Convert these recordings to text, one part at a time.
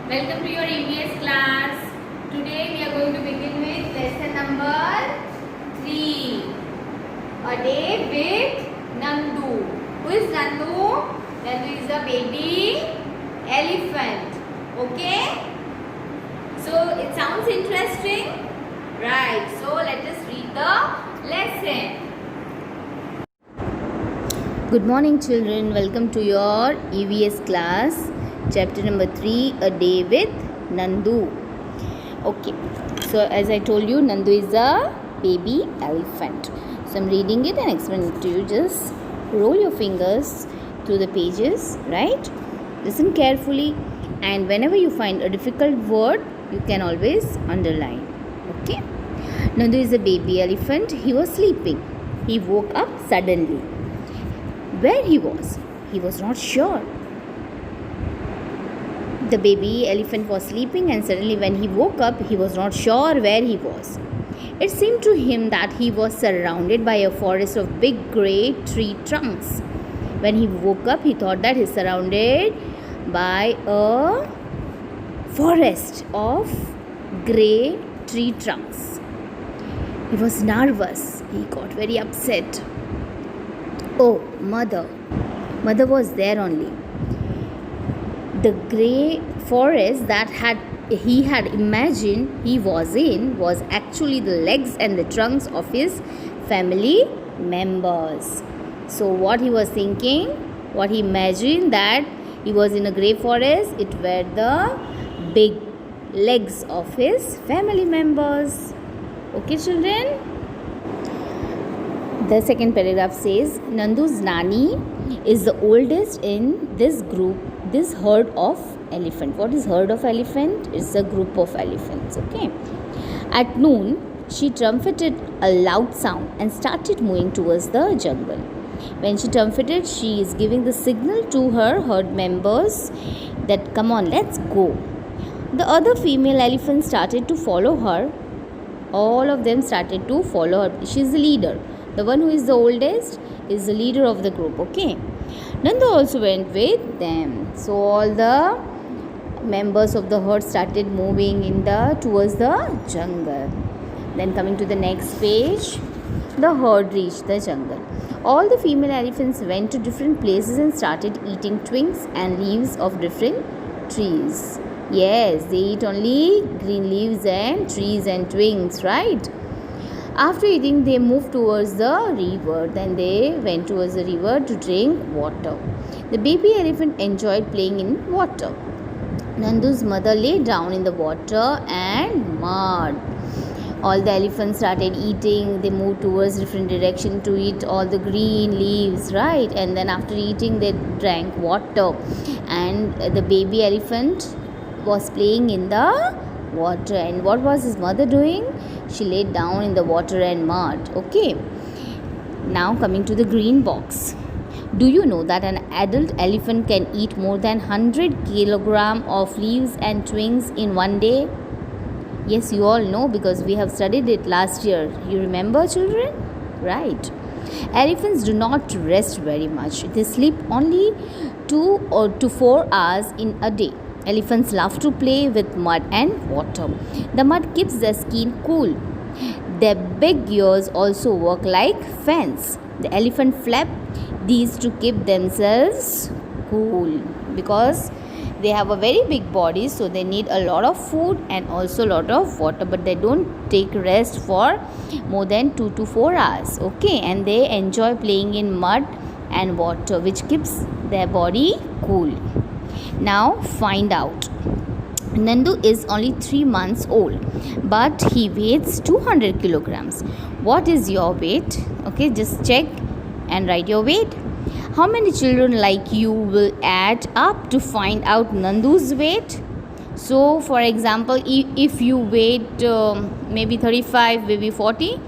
Welcome to your EVS class. Today we are going to begin with lesson number 3. A day with Nandu. Who is Nandu? Nandu is a baby elephant. Okay? So it sounds interesting? Right. So let us read the lesson. Good morning, children. Welcome to your EVS class. Chapter number 3, A Day with Nandu. Okay, so as I told you, Nandu is a baby elephant. So I'm reading it and explaining it to you. Just roll your fingers through the pages, right? Listen carefully, and whenever you find a difficult word, you can always underline. Okay? Nandu is a baby elephant. He was sleeping. He woke up suddenly. Where he was not sure. The baby elephant was sleeping, and suddenly when he woke up, he was not sure where he was. It seemed to him that he was surrounded by a forest of big grey tree trunks. When he woke up, he thought that he is surrounded by a forest of grey tree trunks. He was nervous. He got very upset. Oh, mother. Mother was there only. The grey forest that he had imagined he was in was actually the legs and the trunks of his family members. So what he was thinking, what he imagined that he was in a grey forest, it were the big legs of his family members. Okay, children? The second paragraph says, Nandu's Nani is the oldest in this herd of elephant. What is herd of elephant? It's a group of elephants. Okay. At noon, she trumpeted a loud sound and started moving towards the jungle. When she trumpeted, she is giving the signal to her herd members that come on, let's go. The other female elephants started to follow her. All of them started to follow her. She is the leader. The one who is the oldest is the leader of the group. Okay. Nandu also went with them. So all the members of the herd started moving towards the jungle. Then coming to the next page, the herd reached the jungle. All the female elephants went to different places and started eating twigs and leaves of different trees. Yes, they eat only green leaves and trees and twigs, right? After eating, they moved towards the river. Then they went towards the river to drink water. The baby elephant enjoyed playing in water. Nandu's mother lay down in the water and mud. All the elephants started eating. They moved towards different direction to eat all the green leaves, right? And then after eating, they drank water. And the baby elephant was playing in the water. And what was his mother doing? She laid down in the water and mud. Okay. Now coming to the green box. Do you know that an adult elephant can eat more than 100 kilograms of leaves and twigs in one day? Yes, you all know because we have studied it last year. You remember, children? Right. Elephants do not rest very much. They sleep only 2 to 4 hours in a day. Elephants love to play with mud and water. The mud keeps their skin cool. Their big ears also work like fans. The elephant flap these to keep themselves cool because they have a very big body, so they need a lot of food and also a lot of water, but they don't take rest for more than 2 to 4 hours. Okay, and they enjoy playing in mud and water, which keeps their body cool. Now find out. Nandu is only 3 months old, but he weighs 200 kilograms. What is your weight? Okay, just check and write your weight. How many children like you will add up to find out Nandu's weight? So, for example, if you weighed maybe 35, maybe 40,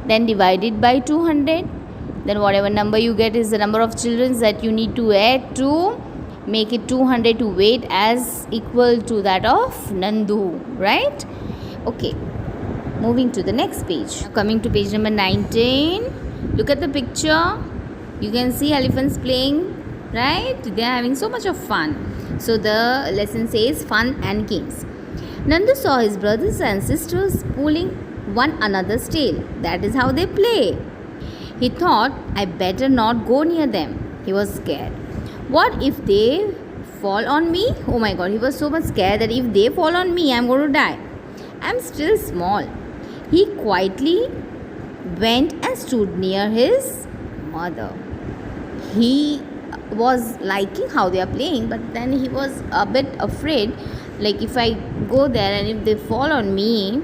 then divide it by 200. Then whatever number you get is the number of children that you need to add to make it 200 to weight as equal to that of Nandu, right? Okay, moving to the next page. Coming to page number 19, look at the picture. You can see elephants playing, right? They are having so much of fun. So the lesson says fun and games. Nandu saw his brothers and sisters pulling one another's tail. That is how they play. He thought, I better not go near them. He was scared. What if they fall on me? Oh my god, he was so much scared that if they fall on me, I'm going to die. I'm still small. He quietly went and stood near his mother. He was liking how they are playing, but then he was a bit afraid, like if I go there and if they fall on me,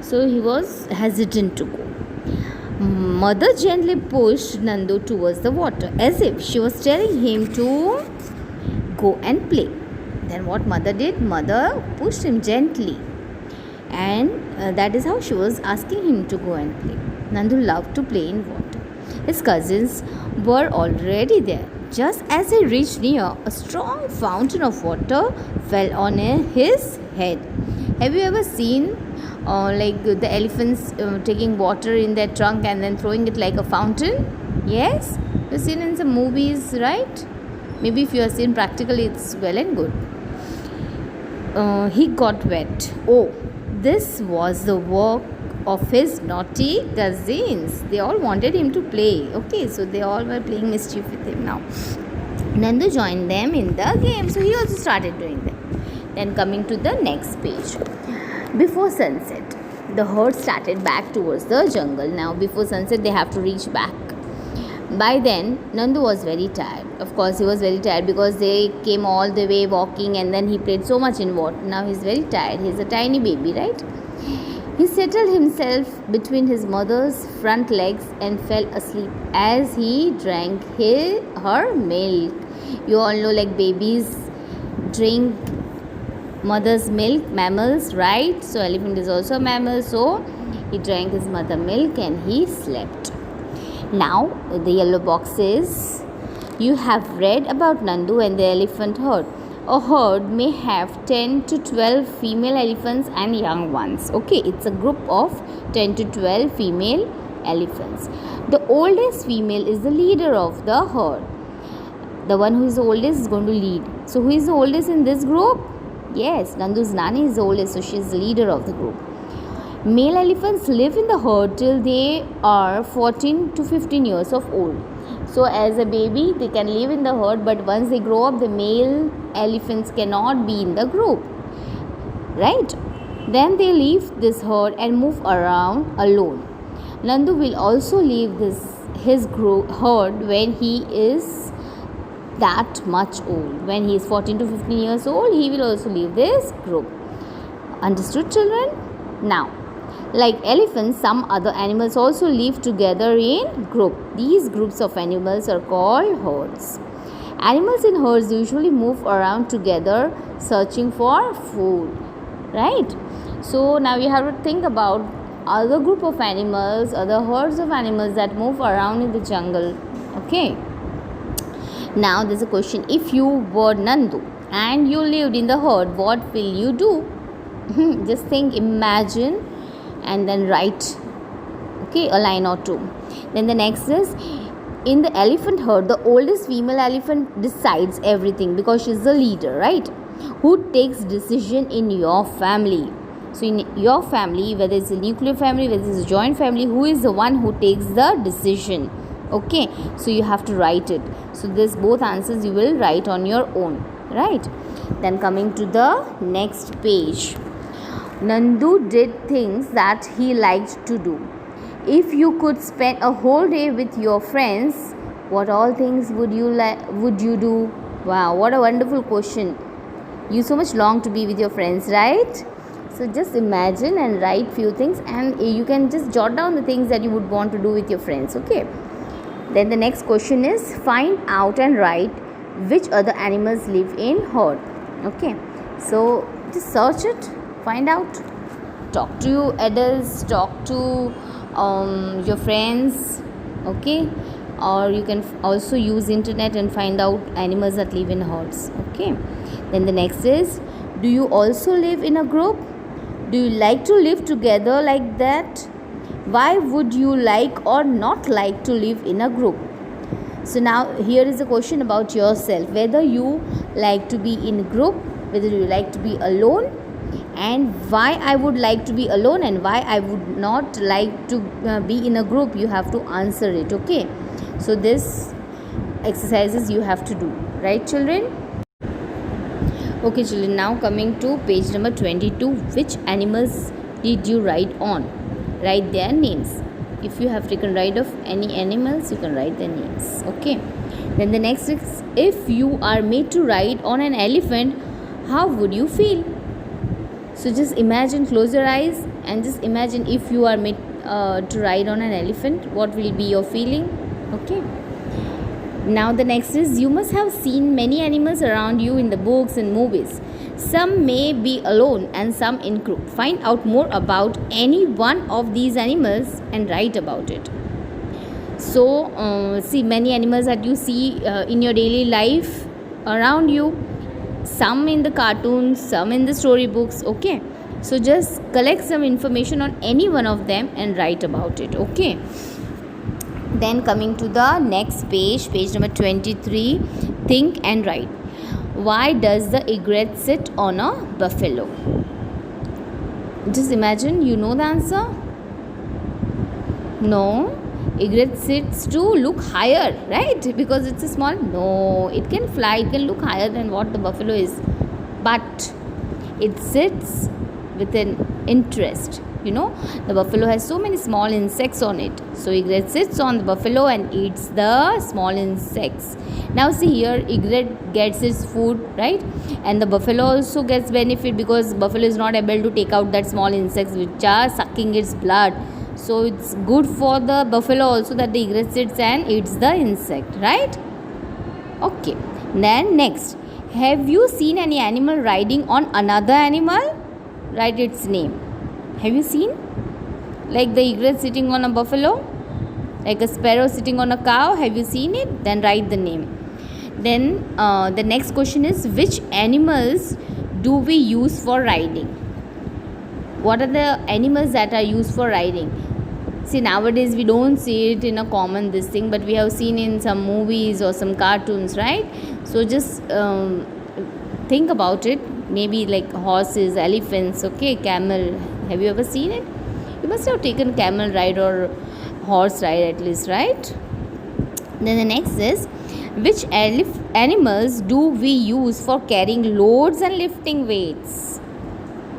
so he was hesitant to go. Mother gently pushed Nandu towards the water as if she was telling him to go and play. Then what mother did? Mother pushed him gently, and that is how she was asking him to go and play. Nandu loved to play in water. His cousins were already there. Just as he reached near, a strong fountain of water fell on his head. Have you ever seen like the elephants taking water in their trunk and then throwing it like a fountain? Yes? You've seen in some movies, right? Maybe if you have seen practically, it's well and good. He got wet. Oh, this was the work of his naughty cousins. They all wanted him to play. Okay, so they all were playing mischief with him now. Nandu joined them in the game, so he also started doing that. Then coming to the next page. Before sunset, the herd started back towards the jungle. Now before sunset, they have to reach back. By then, Nandu was very tired. Of course, he was very tired because they came all the way walking and then he played so much in water. Now he's very tired. He's a tiny baby, right? He settled himself between his mother's front legs and fell asleep as he drank her milk. You all know, like, babies drink mother's milk, mammals, right? So elephant is also a mammal. So he drank his mother milk and he slept. Now the yellow box says, you have read about Nandu and the elephant herd. A herd may have 10 to 12 female elephants and young ones. Okay, it's a group of 10 to 12 female elephants. The oldest female is the leader of the herd. The one who is the oldest is going to lead. So who is the oldest in this group? Yes, Nandu's Nani is the oldest, so she is the leader of the group. Male elephants live in the herd till they are 14 to 15 years of old. So as a baby, they can live in the herd, but once they grow up, the male elephants cannot be in the group. Right? Then they leave this herd and move around alone. Nandu will also leave his herd when he is that much old. When he is 14 to 15 years old, he will also leave this group. Understood, children? Now, like elephants, some other animals also live together in group. These groups of animals are called herds. Animals in herds usually move around together searching for food. Right? So now you have to think about other group of animals, other herds of animals that move around in the jungle. Okay. Now there's a question. If you were Nandu and you lived in the herd, what will you do? Just think, imagine, and then write, okay, a line or two. Then the next is, in the elephant herd, the oldest female elephant decides everything because she's the leader, right? Who takes decision in your family? So in your family, whether it's a nuclear family, whether it's a joint family, who is the one who takes the decision? Okay, so you have to write it. So this both answers you will write on your own, right? Then coming to the next page. Nandu did things that he liked to do. If you could spend a whole day with your friends, what all things would you do? Wow, what a wonderful question. You so much long to be with your friends, right? So just imagine and write few things, and you can just jot down the things that you would want to do with your friends, okay? Then the next question is, find out and write which other animals live in herd. Okay, so just search it, find out, talk to your adults, talk to your friends, okay, or you can also use internet and find out animals that live in herds. Okay, then the next is, do you also live in a group? Do you like to live together like that? Why would you like or not like to live in a group? So now here is a question about yourself, whether you like to be in a group, whether you like to be alone, and why I would like to be alone and why I would not like to be in a group. You have to answer it. Okay, so this exercises you have to do, right children? Okay children, now coming to page number 22. Which animals did you ride on? Write their names. If you have taken ride of any animals, you can write their names. Okay, then the next is, if you are made to ride on an elephant, how would you feel? So just imagine, close your eyes and just imagine if you are made to ride on an elephant, what will be your feeling? Okay, now the next is, you must have seen many animals around you in the books and movies. Some may be alone and some in group. Find out more about any one of these animals and write about it. So see, many animals that you see in your daily life around you, some in the cartoons, some in the storybooks. Okay, so just collect some information on any one of them and write about it. Okay, then coming to the next page, page number 23. Think and write. Why does the egret sit on a buffalo? Just imagine, you know the answer? No, egret sits to look higher, right? Because it's a small. No, it can fly, it can look higher than what the buffalo is, but it sits with an interest. You know, the buffalo has so many small insects on it, so egret sits on the buffalo and eats the small insects. Now see here, egret gets its food, right? And the buffalo also gets benefit, because buffalo is not able to take out that small insects which are sucking its blood. So it's good for the buffalo also that the egret sits and eats the insect, right? Okay, then next, have you seen any animal riding on another animal? Write its name. Have you seen? Like the egret sitting on a buffalo, like a sparrow sitting on a cow. Have you seen it? Then write the name. Then the next question is, which animals do we use for riding? What are the animals that are used for riding? See, nowadays we don't see it in a common this thing, but we have seen in some movies or some cartoons, right? So just think about it. Maybe like horses, elephants, okay, camel. Have you ever seen it? You must have taken camel ride or horse ride at least, right? Then the next is, which animals do we use for carrying loads and lifting weights?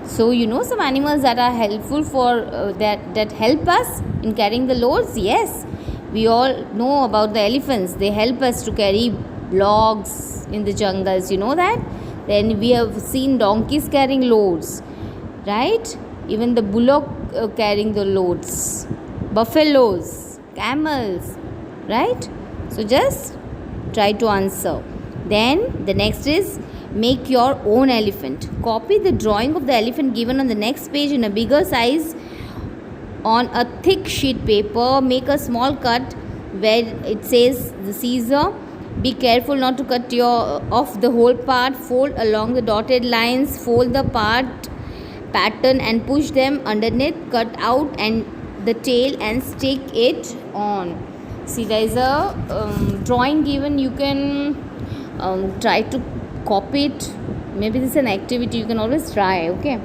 So you know some animals that are helpful for that help us in carrying the loads. Yes, we all know about the elephants. They help us to carry logs in the jungles. You know that. Then we have seen donkeys carrying loads, right? Even the bullock carrying the loads, buffaloes, camels, right? So just try to answer. Then the next is, make your own elephant. Copy the drawing of the elephant given on the next page in a bigger size on a thick sheet paper. Make a small cut where it says the Caesar. Be careful not to cut off the whole part. Fold along the dotted lines. Fold the pattern and push them underneath. Cut out and the tail and stick it on. See, there is a drawing given. You can try to copy it. Maybe this is an activity. You can always try. Okay.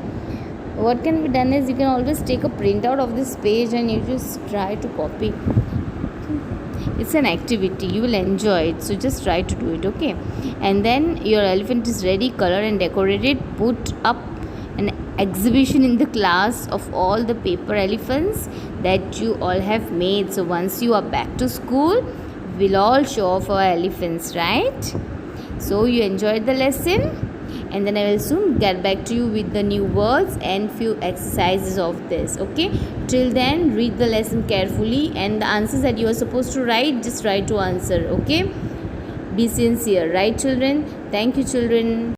What can be done is, you can always take a printout of this page and you just try to copy. It's an activity, you will enjoy it, so just try to do it. Okay, and then your elephant is ready, colored and decorated. Put up an exhibition in the class of all the paper elephants that you all have made. So once you are back to school, we'll all show off our elephants, right? So you enjoyed the lesson, and then I will soon get back to you with the new words and few exercises of this. Okay, till then read the lesson carefully, and the answers that you are supposed to write, just try to answer. Okay, be sincere, right children? Thank you children.